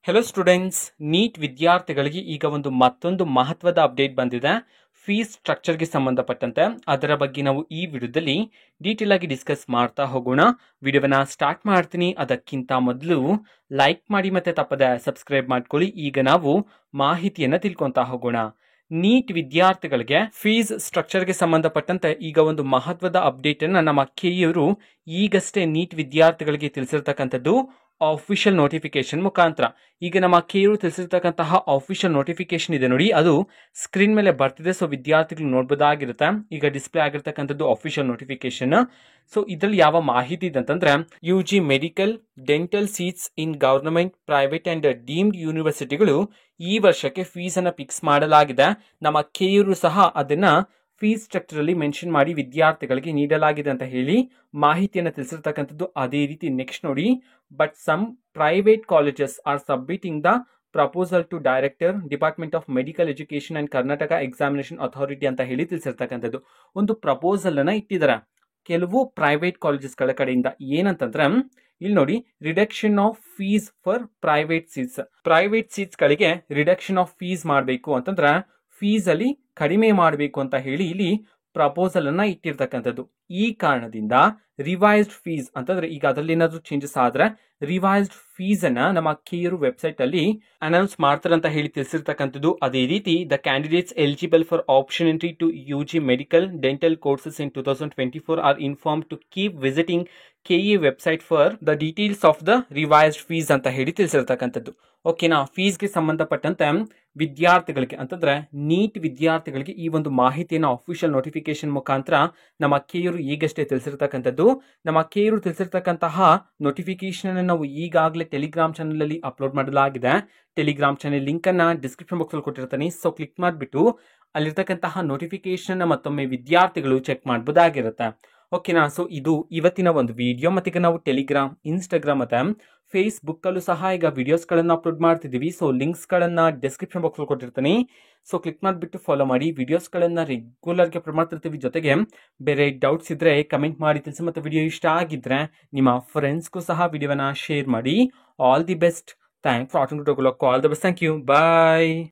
Hello students, neat ವಿದ್ಯಾರ್ಥಿಗಳಿಗೆ ಈಗ ಒಂದು ಮತ್ತೊಂದು ಮಹತ್ವದ ಅಪ್ಡೇಟ್ ಬಂದಿದೆ. ಫೀಸ್ ಸ್ಟ್ರಕ್ಚರ್ಗೆ ಸಂಬಂಧಪಟ್ಟಂತೆ ಅದರ ಬಗ್ಗೆ ನಾವು ಈ ವಿಡಿಯೋದಲ್ಲಿ ಡೀಟೇಲ್ ಆಗಿ ಡಿಸ್ಕಸ್ ಮಾಡ್ತಾ ಹೋಗೋಣ. ವಿಡಿಯೋವನ್ನ ಸ್ಟಾರ್ಟ್ ಮಾಡ್ತೀನಿ. ಅದಕ್ಕಿಂತ ಮೊದಲು ಲೈಕ್ ಮಾಡಿ ಮತ್ತೆ ತಪ್ಪದೆ ಸಬ್ಸ್ಕ್ರೈಬ್ ಮಾಡ್ಕೊಳ್ಳಿ. ಈಗ ನಾವು ಮಾಹಿತಿಯನ್ನ ತಿಳ್ಕೊಂತಾ ಹೋಗೋಣ. ನೀಟ್ ವಿದ್ಯಾರ್ಥಿಗಳಿಗೆ ಫೀಸ್ ಸ್ಟ್ರಕ್ಚರ್ಗೆ ಸಂಬಂಧಪಟ್ಟಂತೆ ಈಗ ಒಂದು ಮಹತ್ವದ ಅಪ್ಡೇಟ್ ಅನ್ನ ನಮ್ಮ ಕೆಇಯವರು ಈಗಷ್ಟೇ ನೀಟ್ ವಿದ್ಯಾರ್ಥಿಗಳಿಗೆ ತಿಳಿಸಿರ್ತಕ್ಕಂಥದ್ದು ಆಫಿಷಿಯಲ್ ನೋಟಿಫಿಕೇಶನ್ ಮುಖಾಂತರ. ಈಗ ನಮ್ಮ ಕೆಇಯವರು ತಿಳಿಸಿರ್ತಕ್ಕಂತಹ ಆಫಿಷಿಯಲ್ ನೋಟಿಫಿಕೇಶನ್ ಇದೆ ನೋಡಿ, ಅದು ಸ್ಕ್ರೀನ್ ಮೇಲೆ ಬರ್ತಿದೆ. ಸೊ ವಿದ್ಯಾರ್ಥಿಗಳು ನೋಡಬಹುದಾಗಿರುತ್ತೆ. ಈಗ ಡಿಸ್ಪ್ಲೇ ಆಗಿರ್ತಕ್ಕಂಥದ್ದು ಆಫಿಷಿಯಲ್ ನೋಟಿಫಿಕೇಶನ್. ಸೊ ಇದರಲ್ಲಿ ಯಾವ ಮಾಹಿತಿ ಇದೆ ಅಂತಂದ್ರೆ, UG medical dental seats in government, private and deemed ಯೂನಿವರ್ಸಿಟಿಗಳು ಈ ವರ್ಷಕ್ಕೆ ಫೀಸ್ ಅನ್ನ ಫಿಕ್ಸ್ ಮಾಡಲಾಗಿದೆ. ನಮ್ಮ ಕೆಇಯವರು ಸಹ ಅದನ್ನ ಫೀಸ್ ಸ್ಟ್ರಕ್ಚರ್ ಅಲ್ಲಿ ಮೆನ್ಷನ್ ಮಾಡಿ ವಿದ್ಯಾರ್ಥಿಗಳಿಗೆ ನೀಡಲಾಗಿದೆ ಅಂತ ಹೇಳಿ ಮಾಹಿತಿಯನ್ನು ತಿಳಿಸಿರ್ತಕ್ಕಂಥದ್ದು. ಅದೇ ರೀತಿ ನೆಕ್ಸ್ಟ್ ನೋಡಿ, but some private colleges are submitting the proposal to director department of medical education and Karnataka examination authority ಅಂತ ಹೇಳಿ ತಿಳಿಸಿರ್ತಕ್ಕಂಥದ್ದು. ಒಂದು ಪ್ರಪೋಸಲ್ ಅನ್ನ ಇಟ್ಟಿದ್ದಾರೆ ಕೆಲವು ಪ್ರೈವೇಟ್ ಕಾಲೇಜಸ್ಗಳ ಕಡೆಯಿಂದ. ಏನಂತಂದ್ರೆ ಇಲ್ಲಿ ನೋಡಿ, reduction of fees for private seats ಗಳಿಗೆ ರಿಡಕ್ಷನ್ ಆಫ್ ಫೀಸ್ ಮಾಡಬೇಕು ಅಂತಂದ್ರೆ ಫೀಸ್ ಅಲ್ಲಿ ಕಡಿಮೆ ಮಾಡಬೇಕು ಅಂತ ಹೇಳಿ ಇಲ್ಲಿ ಪ್ರಪೋಸಲ್ ಅನ್ನ ಇಟ್ಟಿರ್ತಕ್ಕಂಥದ್ದು. ಈ ಕಾರಣದಿಂದ ರಿವೈಸ್ಡ್ ಫೀಸ್ ಅಂತಂದ್ರೆ ಈಗ ಅದರಲ್ಲಿ ಏನಾದ್ರು ಚೇಂಜಸ್ ಆದ್ರೆ ರಿವೈಸ್ಡ್ ಫೀಸ್ ಅನ್ನ ನಮ್ಮ ಕೆಇಯರ್ ವೆಬ್ಸೈಟ್ ಅಲ್ಲಿ ಅನೌನ್ಸ್ ಮಾಡ್ತಾರೆ ಅಂತ ಹೇಳಿ ತಿಳಿಸಿರ್ತಕ್ಕಂಥದ್ದು. ಅದೇ ರೀತಿ the candidates eligible for option entry to UG medical dental courses in 2024 are inform to keep visiting KE website for the details of the revised fees ಅಂತ ಹೇಳಿ ತಿಳಿಸಿರ್ತಕ್ಕಂಥದ್ದು. ಓಕೆನಾ. ಫೀಸ್ಗೆ ಸಂಬಂಧಪಟ್ಟಂತೆ ವಿದ್ಯಾರ್ಥಿಗಳಿಗೆ ಅಂತಂದ್ರೆ ನೀಟ್ ವಿದ್ಯಾರ್ಥಿಗಳಿಗೆ ಈ ಒಂದು ಮಾಹಿತಿಯನ್ನು ಅಫಿಷಿಯಲ್ ನೋಟಿಫಿಕೇಶನ್ ಮುಖಾಂತರ ನಮ್ಮ ಕೆಇಯವರು ಈಗಷ್ಟೇ ತಿಳಿಸಿರ್ತಕ್ಕಂಥದ್ದು. ನಮ್ಮ ಕೆಇಯವರು ತಿಳಿಸಿರ್ತಕ್ಕಂತಹ ನೋಟಿಫಿಕೇಶನ್ ನಾವು ಈಗಾಗಲೇ ಟೆಲಿಗ್ರಾಮ್ ಚಾನಲ್ ಅಲ್ಲಿ ಅಪ್ಲೋಡ್ ಮಾಡಲಾಗಿದೆ. ಟೆಲಿಗ್ರಾಮ್ ಚಾನಲ್ ಲಿಂಕ್ ಅನ್ನ ಡಿಸ್ಕ್ರಿಪ್ಷನ್ ಬಾಕ್ಸ್ ಅಲ್ಲಿ ಕೊಟ್ಟಿರ್ತೀನಿ. ಸೊ ಕ್ಲಿಕ್ ಮಾಡಿಬಿಟ್ಟು ಅಲ್ಲಿರ್ತಕ್ಕಂತಹ ನೋಟಿಫಿಕೇಶನ್ ಮತ್ತೆ ವಿದ್ಯಾರ್ಥಿಗಳು ಚೆಕ್ ಮಾಡಬಹುದಾಗಿರುತ್ತೆ. ಓಕೆನಾ. ಸೊ ಇದು ಇವತ್ತಿನ ಒಂದು ವಿಡಿಯೋ. ಮತ್ತೆ ಈಗ ನಾವು ಟೆಲಿಗ್ರಾಮ್, ಇನ್ಸ್ಟಾಗ್ರಾಮ್ ಮತ್ತೆ ಫೇಸ್ಬುಕ್ ಅಲ್ಲೂ ಸಹ ಈಗ ವಿಡಿಯೋಸ್ ಗಳನ್ನ ಅಪ್ಲೋಡ್ ಮಾಡ್ತಿದೀವಿ. ಸೊ ಲಿಂಕ್ಸ್ ಗಳನ್ನ ಡಿಸ್ಕ್ರಿಪ್ಷನ್ ಬಾಕ್ಸ್ ಅಲ್ಲಿ ಕೊಟ್ಟಿರ್ತೀನಿ. ಸೊ ಕ್ಲಿಕ್ ಮಾಡಿಬಿಟ್ಟು ಫಾಲೋ ಮಾಡಿ. ವಿಡಿಯೋಸ್ ಗಳನ್ನ ರೆಗ್ಯುಲರ್ ಗೆ ಅಪ್ಲೋಡ್ ಮಾಡ್ತಿರ್ತೀವಿ. ಜೊತೆಗೆ ಬೇರೆ ಡೌಟ್ಸ್ ಇದ್ರೆ ಕಮೆಂಟ್ ಮಾಡಿ ತಿಳಿಸಿ. ಮತ್ತೆ ವಿಡಿಯೋ ಇಷ್ಟ ಆಗಿದ್ರೆ ನಿಮ್ಮ ಫ್ರೆಂಡ್ಸ್ಗೂ ಸಹ ವಿಡಿಯೋನ ಶೇರ್ ಮಾಡಿ. All the best. Thanks for watching. All the best. Thank you. Bye.